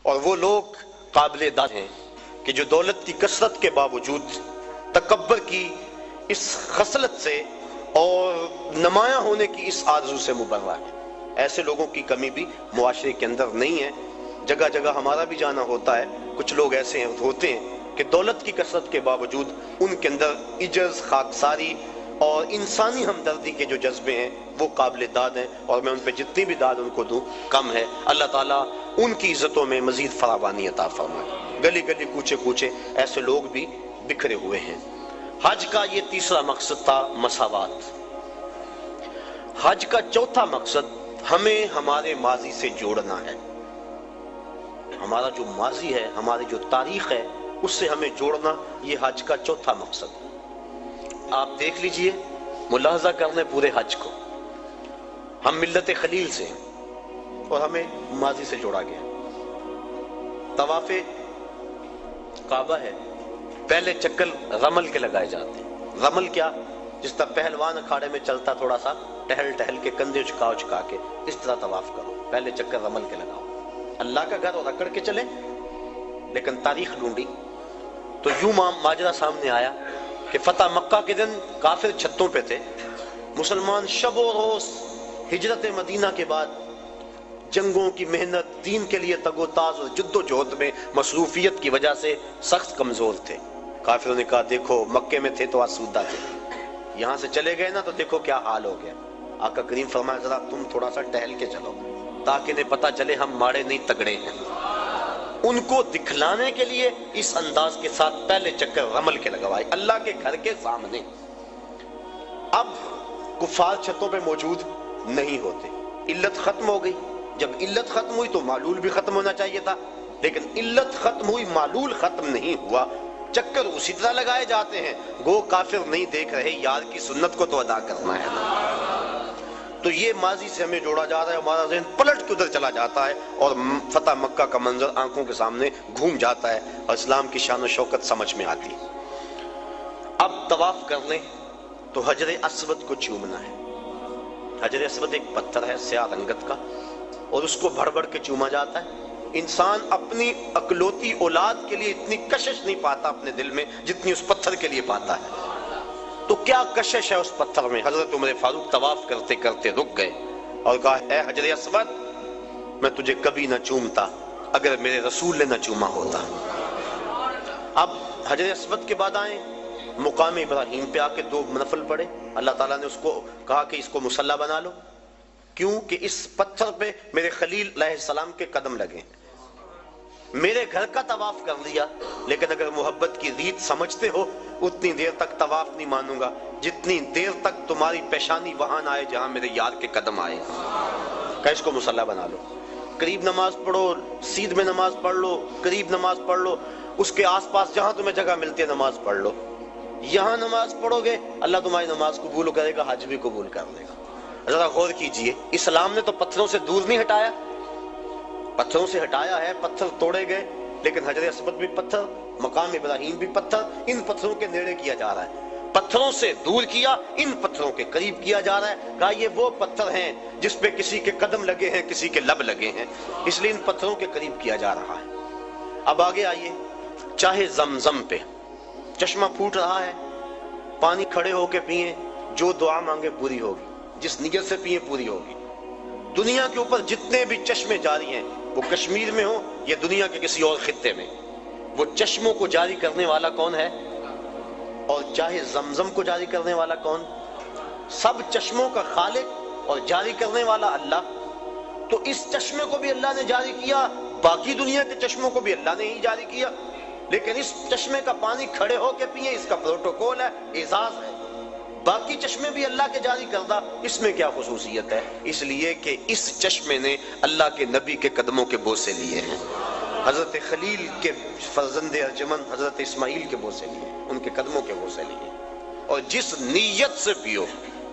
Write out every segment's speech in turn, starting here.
اور وہ لوگ قابل داد ہیں کہ جو دولت کی کثرت کے باوجود تکبر کی اس خصلت سے اور نمایاں ہونے کی اس آرزو سے مبرہ ہے۔ ایسے لوگوں کی کمی بھی معاشرے کے اندر نہیں ہے، جگہ جگہ ہمارا بھی جانا ہوتا ہے۔ کچھ لوگ ایسے ہوتے ہیں کہ دولت کی کثرت کے باوجود ان کے اندر عجز، خاکساری اور انسانی ہمدردی کے جو جذبے ہیں وہ قابل داد ہیں، اور میں ان پہ جتنی بھی داد ان کو دوں کم ہے۔ اللہ تعالیٰ ان کی عزتوں میں مزید فراوانی عطا فرمائے۔ گلی گلی کوچے کوچے ایسے لوگ بھی بکھرے ہوئے ہیں۔ حج کا یہ تیسرا مقصد تھا، مساوات۔ حج کا چوتھا مقصد ہمیں ہمارے ماضی سے جوڑنا ہے۔ ہمارا جو ماضی ہے، ہماری جو تاریخ ہے، اس سے ہمیں جوڑنا، یہ حج کا چوتھا مقصد۔ آپ دیکھ لیجئے، ملاحظہ کرنے پورے حج کو، ہم ملت خلیل سے ہیں اور ہمیں ماضی سے جوڑا گیا۔ طواف کعبہ ہے، پہلے چکر رمل کے لگائے جاتے ہیں۔ رمل کیا؟ جس طرح پہلوان اکھاڑے میں چلتا، تھوڑا سا ٹہل ٹہل کے، کندھے اچکا کے، اس طرح طواف کرو، پہلے چکر رمل کے لگاؤ۔ اللہ کا گھر اور اکڑ کے چلے، لیکن تاریخ ڈھونڈی تو یوں ماجرا سامنے آیا کہ فتح مکہ کے دن کافر چھتوں پہ تھے، مسلمان شب و روز ہجرت مدینہ کے بعد جنگوں کی محنت، دین کے لیے تگ و تاز اور جد و جہد میں مصروفیت کی وجہ سے سخت کمزور تھے۔ کافروں نے کہا دیکھو مکے میں تھے تو آسودہ تھے، یہاں سے چلے گئے نا تو دیکھو کیا حال ہو گیا۔ آقا کریم فرمایا ذرا تم تھوڑا سا ٹہل کے چلو تاکہ انہیں پتہ چلے ہم ماڑے نہیں تگڑے ہیں۔ ان کو دکھلانے کے لیے اس انداز کے ساتھ پہلے چکر رمل کے لگوائے، اللہ کے گھر کے سامنے۔ اب کفار چھتوں پہ موجود نہیں ہوتے، علت ختم ہو گئی۔ جب علت ختم ہوئی تو معلول بھی ختم ہونا چاہیے تھا، لیکن علت ختم ہوئی، معلول ختم نہیں ہوا، چکر اسی طرح لگائے جاتے ہیں۔ گو کافر نہیں دیکھ رہے، یار کی سنت کو تو ادا کرنا ہے۔ تو یہ ماضی سے ہمیں جوڑا جا رہا ہے، ہمارا ذہن پلٹ کے ادھر چلا جاتا ہے اور فتح مکہ کا منظر آنکھوں کے سامنے گھوم جاتا ہے اور اسلام کی شان و شوکت سمجھ میں آتی ہے۔ اب طواف کر لیں تو حجر اسود کو چومنا ہے۔ حجر اسود ایک پتھر ہے سیاہ رنگت کا، اور اس کو بھڑ بھڑ کے چوما جاتا ہے۔ انسان اپنی اکلوتی اولاد کے لیے اتنی کشش نہیں پاتا اپنے دل میں جتنی اس پتھر کے لیے پاتا ہے۔ تو کیا کشش ہے اس پتھر میں؟ حضرت عمر فاروق طواف کرتے کرتے رک گئے اور کہا اے حجر اسود، میں تجھے کبھی نہ چومتا اگر میرے رسول نے نہ چوما ہوتا۔ اب حجر اسود کے بعد آئیں، مقام ابراہیم پہ آ کے 2 نفل پڑھے۔ اللہ تعالیٰ نے اس کو کہا کہ اس کو مصلی بنا لو، کیوں کہ اس پتھر پہ میرے خلیل علیہ السلام کے قدم لگے۔ میرے گھر کا طواف کر لیا، لیکن اگر محبت کی ریت سمجھتے ہو اتنی دیر تک طواف نہیں مانوں گا جتنی دیر تک تمہاری پیشانی وہاں نہ آئے جہاں میرے یار کے قدم آئے۔ کہ اس کو مصلی بنا لو، قریب نماز پڑھو، سیدھ میں نماز پڑھ لو، قریب نماز پڑھ لو، اس کے آس پاس جہاں تمہیں جگہ ملتی ہے نماز پڑھ لو۔ یہاں نماز پڑھو گے اللہ تمہاری نماز قبول کرے گا، حج بھی قبول کر لے گا۔ ذرا غور کیجئے، اسلام نے تو پتھروں سے دور نہیں ہٹایا، پتھروں سے ہٹایا ہے، پتھر توڑے گئے، لیکن حجر اسود بھی پتھر، مقام ابراہیم بھی پتھر، ان پتھروں کے نیڑے کیا جا رہا ہے۔ پتھروں سے دور کیا، ان پتھروں کے قریب کیا جا رہا ہے۔ کہا یہ وہ پتھر ہیں جس پہ کسی کے قدم لگے ہیں، کسی کے لب لگے ہیں، اس لیے ان پتھروں کے قریب کیا جا رہا ہے۔ اب آگے آئیے، چاہے زمزم پہ چشمہ پھوٹ رہا ہے، پانی کھڑے ہو کے پئیں، جو دعا مانگے پوری ہوگی، جس نیت سے پئیں پوری ہوگی۔ دنیا کے اوپر جتنے بھی چشمے جاری ہیں، وہ کشمیر میں ہو یا دنیا کے کسی اور خطے میں، وہ چشموں کو جاری کرنے والا کون ہے؟ اور چاہے زمزم کو جاری کرنے والا کون؟ سب چشموں کا خالق اور جاری کرنے والا اللہ۔ تو اس چشمے کو بھی اللہ نے جاری کیا، باقی دنیا کے چشموں کو بھی اللہ نے ہی جاری کیا، لیکن اس چشمے کا پانی کھڑے ہو کے پئیں، اس کا پروٹوکول ہے، اعزاز ہے۔ باقی چشمے بھی اللہ کے جاری کردہ، اس میں کیا خصوصیت ہے؟ اس لیے کہ اس چشمے نے اللہ کے نبی کے قدموں کے بوسے لیے ہیں، حضرت خلیل کے فرزند ارجمند حضرت اسماعیل کے بوسے لیے، ان کے قدموں کے بوسے لیے۔ اور جس نیت سے پیو،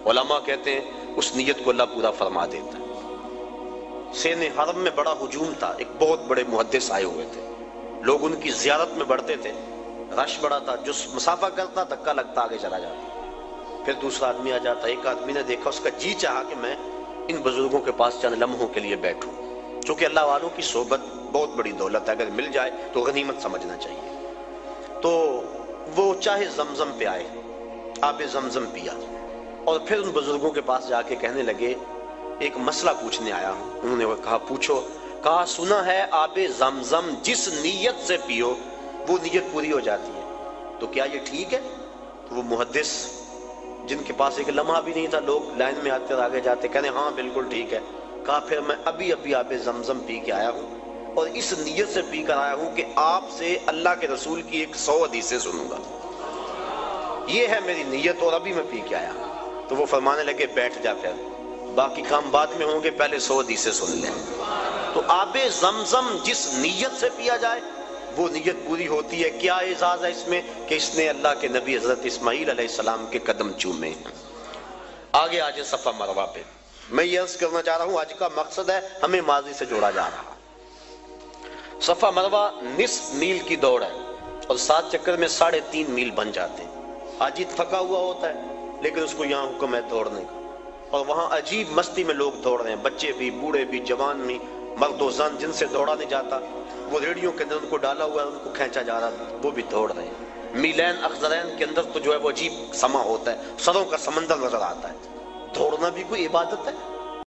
علماء کہتے ہیں اس نیت کو اللہ پورا فرما دیتا ہے۔ سین حرم میں بڑا ہجوم تھا، ایک بہت بڑے محدث آئے ہوئے تھے، لوگ ان کی زیارت میں بڑھتے تھے، رش بڑا تھا، جو مسافہ کرتا دھکا لگتا آگے چلا جاتا، پھر دوسرا آدمی آ جاتا۔ ایک آدمی نے دیکھا، اس کا جی چاہا کہ میں ان بزرگوں کے پاس چند لمحوں کے لیے بیٹھوں، چونکہ اللہ والوں کی صحبت بہت بڑی دولت ہے، اگر مل جائے تو غنیمت سمجھنا چاہیے۔ تو وہ چاہے زمزم پہ آئے، آب زمزم پیا، اور پھر ان بزرگوں کے پاس جا کے کہنے لگے ایک مسئلہ پوچھنے آیا ہوں۔ انہوں نے کہا پوچھو۔ کہا سنا ہے آب زمزم جس نیت سے پیو وہ نیت پوری ہو جاتی ہے، تو کیا یہ ٹھیک ہے؟ تو وہ محدث جن کے پاس ایک لمحہ بھی نہیں تھا، لوگ لائن میں آتے اور آگے جاتے، کہنے ہاں بالکل ٹھیک ہے۔ کہا پھر میں ابھی آب زمزم پی کے آیا ہوں اور اس نیت سے پی کر آیا ہوں کہ آپ سے اللہ کے رسول کی 100 حدیثیں سنوں گا، یہ ہے میری نیت، اور ابھی میں پی کے آیا۔ تو وہ فرمانے لگے بیٹھ جا، پھر باقی کام بعد میں ہوں گے، پہلے 100 حدیثیں سن لیں۔ تو آب زمزم جس نیت سے پیا جائے وہ نیت پوری ہوتی ہے۔ کیا اعزاز ہے اس میں کہ اس نے اللہ کے نبی حضرت اسماعیل علیہ السلام کے قدم چومے۔ آگے آج صفا مروہ پہ میں یہ عرض کرنا چاہ رہا ہوں، آج کا مقصد ہے ہمیں ماضی سے جوڑا جا رہا۔ صفا مروہ نصف میل کی دوڑ ہے اور 7 چکر میں 3.5 میل بن جاتے ہیں۔ حاجی تھکا ہوا ہوتا ہے لیکن اس کو یہاں حکم ہے دوڑنے کا، اور وہاں عجیب مستی میں لوگ دوڑ رہے ہیں، بچے بھی، بوڑھے بھی، جوان بھی، مرد و زن، جن سے دوڑا نہیں جاتا وہ ریڑھیوں کے اندر ان کو ڈالا ہوا ہے، ان کو کھینچا جا رہا ہے، وہ بھی دوڑ رہے ہیں۔ میلین اخضرین کے اندر تو جو ہے وہ عجیب سما ہوتا ہے، سروں کا سمندر نظر آتا ہے۔ دوڑنا بھی کوئی عبادت ہے۔